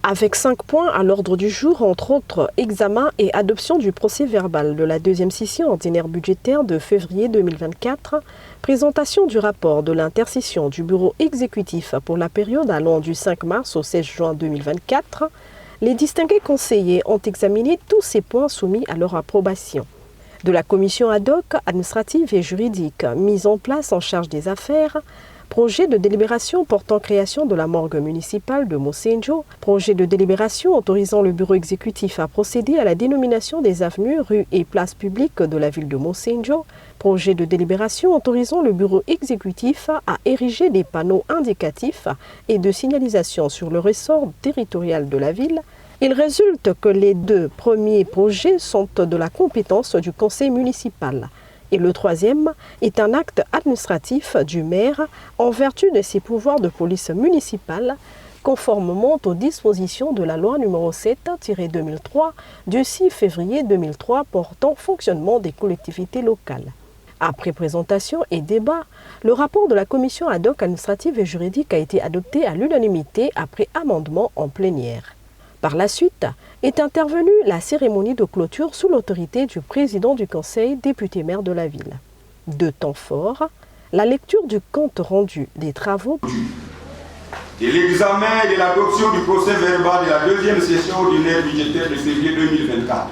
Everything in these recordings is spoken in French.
Avec 5 points à l'ordre du jour, entre autres examen et adoption du procès-verbal de la deuxième session ordinaire budgétaire de février 2024, présentation du rapport de l'intercession du bureau exécutif pour la période allant du 5 mars au 16 juin 2024, les distingués conseillers ont examiné tous ces points soumis à leur approbation. De la commission ad hoc administrative et juridique mise en place en charge des affaires, projet de délibération portant création de la morgue municipale de Mosenjo, projet de délibération autorisant le bureau exécutif à procéder à la dénomination des avenues, rues et places publiques de la ville de Mosenjo, projet de délibération autorisant le bureau exécutif à ériger des panneaux indicatifs et de signalisation sur le ressort territorial de la ville. Il résulte que les 2 premiers projets sont de la compétence du conseil municipal. Et le troisième est un acte administratif du maire en vertu de ses pouvoirs de police municipale, conformément aux dispositions de la loi numéro 7-2003 du 6 février 2003 portant fonctionnement des collectivités locales. Après présentation et débat, le rapport de la commission ad hoc administrative et juridique a été adopté à l'unanimité après amendement en plénière. Par la suite, est intervenue la cérémonie de clôture sous l'autorité du président du conseil, député maire de la ville. 2 temps forts, la lecture du compte rendu des travaux de l'examen et de l'adoption du procès-verbal de la deuxième session ordinaire budgétaire de février 2024.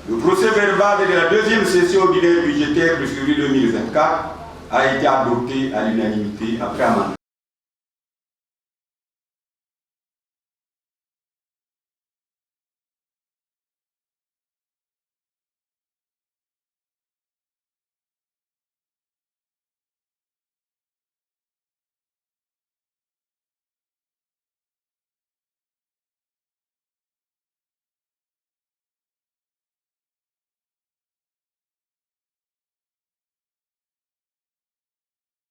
Le procès-verbal de la deuxième session ordinaire budgétaire de février 2024 a été adopté à l'unanimité après amendement.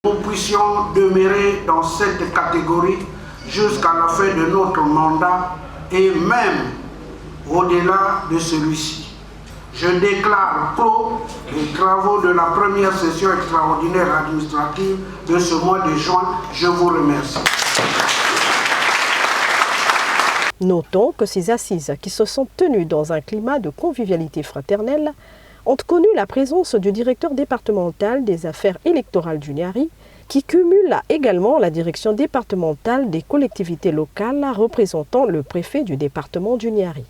Nous puissions demeurer dans cette catégorie jusqu'à la fin de notre mandat et même au-delà de celui-ci. Je déclare clos les travaux de la première session extraordinaire administrative de ce mois de juin. Je vous remercie. Notons que ces assises, qui se sont tenues dans un climat de convivialité fraternelle, ont connu la présence du directeur départemental des affaires électorales du Niari, qui cumule également la direction départementale des collectivités locales représentant le préfet du département du Niari.